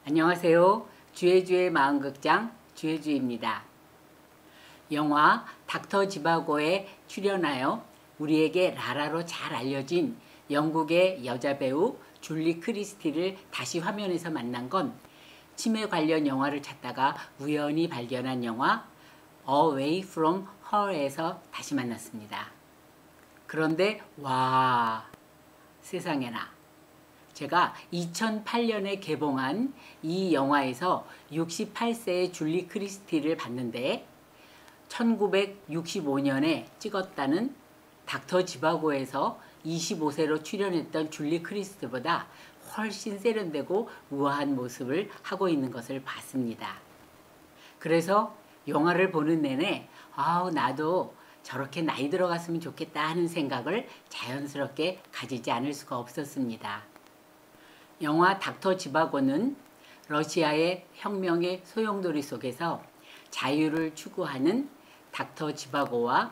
안녕하세요. 주의주의 마음극장 주의주의입니다. 영화 닥터 지바고에 출연하여 우리에게 라라로 잘 알려진 영국의 여자 배우 줄리 크리스티를 다시 화면에서 만난 건 치매 관련 영화를 찾다가 우연히 발견한 영화 Away from Her에서 다시 만났습니다. 그런데 와, 세상에나. 제가 2008년에 개봉한 이 영화에서 68세의 줄리 크리스티를 봤는데 1965년에 찍었다는 닥터 지바고에서 25세로 출연했던 줄리 크리스티보다 훨씬 세련되고 우아한 모습을 하고 있는 것을 봤습니다. 그래서 영화를 보는 내내 나도 저렇게 나이 들어갔으면 좋겠다 하는 생각을 자연스럽게 가지지 않을 수가 없었습니다. 영화 닥터 지바고는 러시아의 혁명의 소용돌이 속에서 자유를 추구하는 닥터 지바고와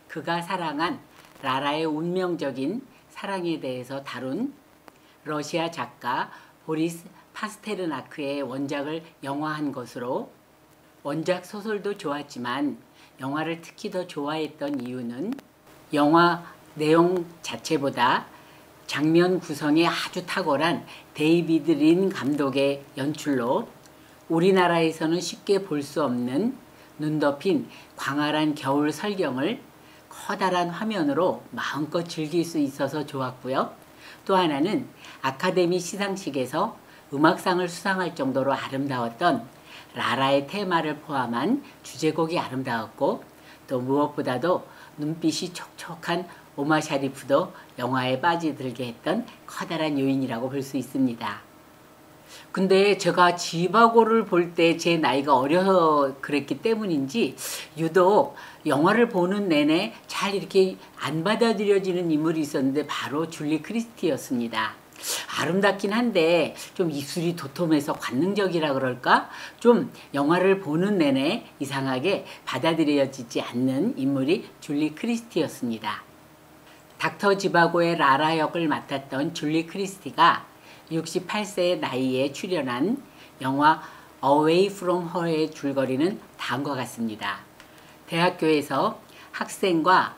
그가 사랑한 라라의 운명적인 사랑에 대해서 다룬 러시아 작가 보리스 파스테르나크의 원작을 영화한 것으로 원작 소설도 좋았지만 영화를 특히 더 좋아했던 이유는 영화 내용 자체보다 장면 구성에 아주 탁월한 데이비드 린 감독의 연출로 우리나라에서는 쉽게 볼 수 없는 눈 덮인 광활한 겨울 설경을 커다란 화면으로 마음껏 즐길 수 있어서 좋았고요. 또 하나는 아카데미 시상식에서 음악상을 수상할 정도로 아름다웠던 라라의 테마를 포함한 주제곡이 아름다웠고 또 무엇보다도 눈빛이 촉촉한 오마 샤리프도 영화에 빠져들게 했던 커다란 요인이라고 볼 수 있습니다. 근데 제가 지바고를 볼 때 제 나이가 어려서 그랬기 때문인지 유독 영화를 보는 내내 잘 이렇게 안 받아들여지는 인물이 있었는데 바로 줄리 크리스티였습니다. 아름답긴 한데 좀 입술이 도톰해서 관능적이라 그럴까? 좀 영화를 보는 내내 이상하게 받아들여지지 않는 인물이 줄리 크리스티였습니다. 닥터 지바고의 라라 역을 맡았던 줄리 크리스티가 68세의 나이에 출연한 영화 Away from Her의 줄거리는 다음과 같습니다. 대학교에서 학생과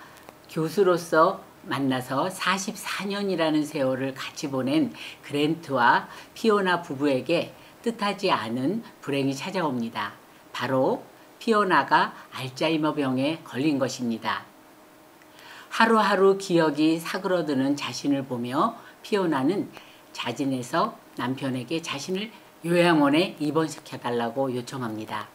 교수로서 만나서 44년이라는 세월을 같이 보낸 그랜트와 피오나 부부에게 뜻하지 않은 불행이 찾아옵니다. 바로 피오나가 알츠하이머 병에 걸린 것입니다. 하루하루 기억이 사그러드는 자신을 보며 피오나는 자진해서 남편에게 자신을 요양원에 입원시켜달라고 요청합니다.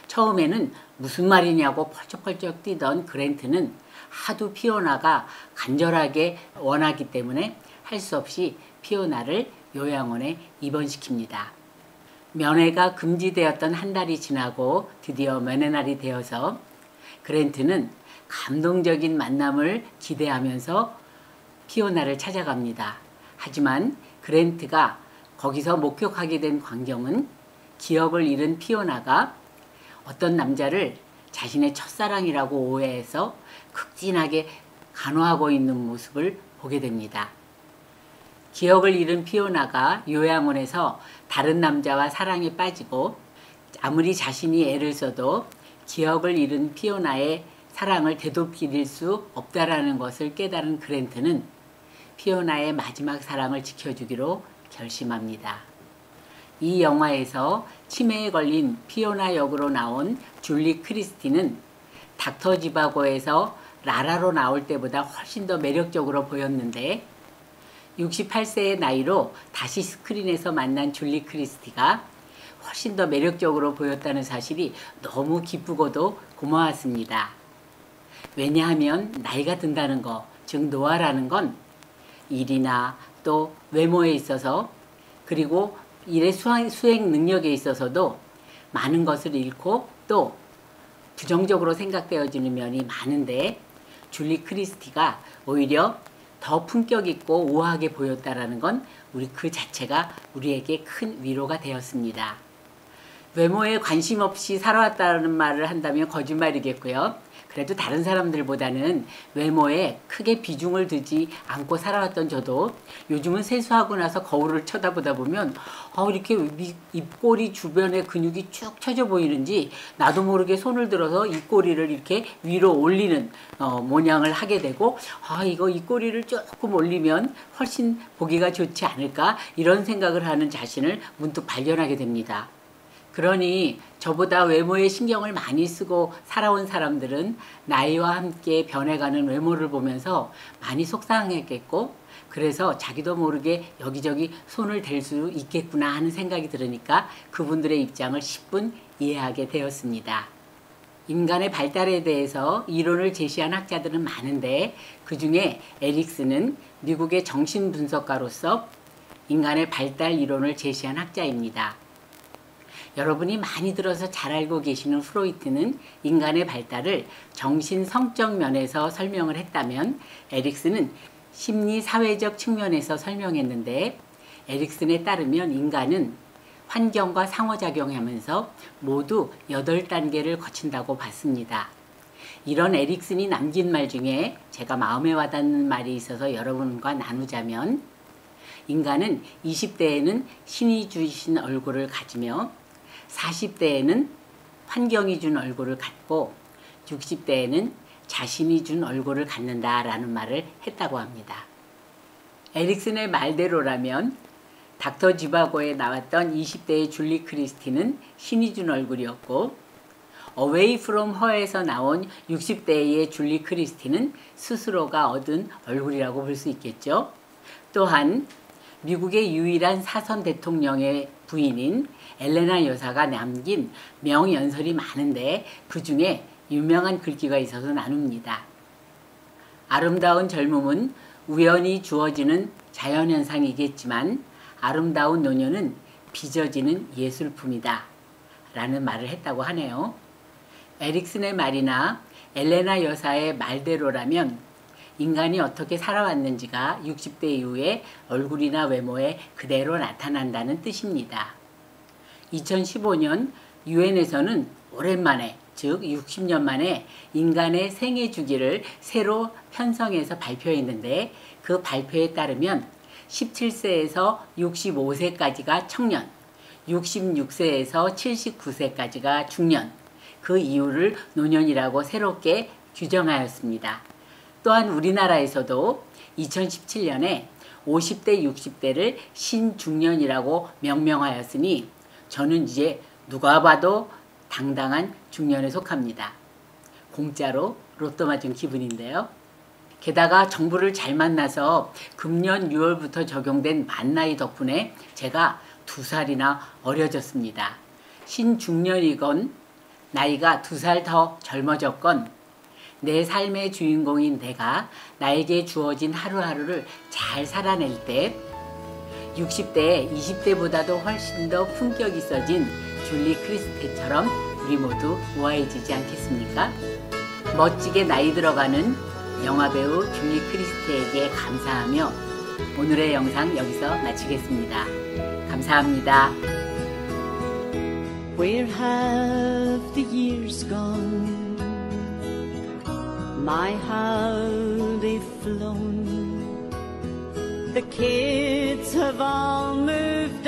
처음에는 무슨 말이냐고 펄쩍펄쩍 뛰던 그랜트는 하도 피오나가 간절하게 원하기 때문에 할 수 없이 피오나를 요양원에 입원시킵니다. 면회가 금지되었던 한 달이 지나고 드디어 면회날이 되어서 그랜트는 감동적인 만남을 기대하면서 피오나를 찾아갑니다. 하지만 그랜트가 거기서 목격하게 된 광경은 기억을 잃은 피오나가 어떤 남자를 자신의 첫사랑이라고 오해해서 극진하게 간호하고 있는 모습을 보게 됩니다. 기억을 잃은 피오나가 요양원에서 다른 남자와 사랑에 빠지고 아무리 자신이 애를 써도 기억을 잃은 피오나의 사랑을 되돌릴 수 없다라는 것을 깨달은 그랜트는 피오나의 마지막 사랑을 지켜주기로 결심합니다. 이 영화에서 치매에 걸린 피오나 역으로 나온 줄리 크리스티는 닥터 지바고에서 라라로 나올 때보다 훨씬 더 매력적으로 보였는데 68세의 나이로 다시 스크린에서 만난 줄리 크리스티가 훨씬 더 매력적으로 보였다는 사실이 너무 기쁘고도 고마웠습니다. 왜냐하면 나이가 든다는 거, 즉 노화라는 건 일이나 또 외모에 있어서 그리고 일의 수행 능력에 있어서도 많은 것을 잃고 또 부정적으로 생각되어지는 면이 많은데 줄리 크리스티가 오히려 더 품격 있고 우아하게 보였다라는 건 그 자체가 우리에게 큰 위로가 되었습니다. 외모에 관심 없이 살아왔다는 말을 한다면 거짓말이겠고요. 그래도 다른 사람들보다는 외모에 크게 비중을 두지 않고 살아왔던 저도 요즘은 세수하고 나서 거울을 쳐다보다 보면 이렇게 입꼬리 주변에 근육이 쭉 처져 보이는지 나도 모르게 손을 들어서 입꼬리를 이렇게 위로 올리는 모양을 하게 되고 이거 입꼬리를 조금 올리면 훨씬 보기가 좋지 않을까 이런 생각을 하는 자신을 문득 발견하게 됩니다. 그러니 저보다 외모에 신경을 많이 쓰고 살아온 사람들은 나이와 함께 변해가는 외모를 보면서 많이 속상했겠고 그래서 자기도 모르게 여기저기 손을 댈 수 있겠구나 하는 생각이 들으니까 그분들의 입장을 10분 이해하게 되었습니다. 인간의 발달에 대해서 이론을 제시한 학자들은 많은데 그 중에 에릭슨은 미국의 정신분석가로서 인간의 발달 이론을 제시한 학자입니다. 여러분이 많이 들어서 잘 알고 계시는 프로이트는 인간의 발달을 정신성적 면에서 설명을 했다면 에릭슨은 심리사회적 측면에서 설명했는데 에릭슨에 따르면 인간은 환경과 상호작용하면서 모두 8단계를 거친다고 봤습니다. 이런 에릭슨이 남긴 말 중에 제가 마음에 와닿는 말이 있어서 여러분과 나누자면 인간은 20대에는 신이 주신 얼굴을 가지며 40대에는 환경이 준 얼굴을 갖고 60대에는 자신이 준 얼굴을 갖는다라는 말을 했다고 합니다. 에릭슨의 말대로라면 닥터 지바고에 나왔던 20대의 줄리 크리스티는 신이 준 얼굴이었고 Away from Her에서 나온 60대의 줄리 크리스티는 스스로가 얻은 얼굴이라고 볼 수 있겠죠. 또한 미국의 유일한 사선 대통령의 부인인 엘레나 여사가 남긴 명연설이 많은데 그 중에 유명한 글귀가 있어서 나눕니다. 아름다운 젊음은 우연히 주어지는 자연현상이겠지만 아름다운 노년은 빚어지는 예술품이다 라는 말을 했다고 하네요. 에릭슨의 말이나 엘레나 여사의 말대로라면 인간이 어떻게 살아왔는지가 60대 이후에 얼굴이나 외모에 그대로 나타난다는 뜻입니다. 2015년 유엔에서는 오랜만에 즉 60년 만에 인간의 생애 주기를 새로 편성해서 발표했는데 그 발표에 따르면 17세에서 65세까지가 청년, 66세에서 79세까지가 중년, 그 이후를 노년이라고 새롭게 규정하였습니다. 또한 우리나라에서도 2017년에 50대, 60대를 신중년이라고 명명하였으니 저는 이제 누가 봐도 당당한 중년에 속합니다. 공짜로 로또 맞은 기분인데요. 게다가 정부를 잘 만나서 금년 6월부터 적용된 만나이 덕분에 제가 2살이나 어려졌습니다. 신중년이건 나이가 2살 더 젊어졌건 내 삶의 주인공인 내가 나에게 주어진 하루하루를 잘 살아낼 때 60대에 20대보다도 훨씬 더 품격 있어진 줄리 크리스티처럼 우리 모두 우아해지지 않겠습니까? 멋지게 나이 들어가는 영화배우 줄리 크리스티에게 감사하며 오늘의 영상 여기서 마치겠습니다. 감사합니다. Where have the years gone? My, how they've flown. The kids have all moved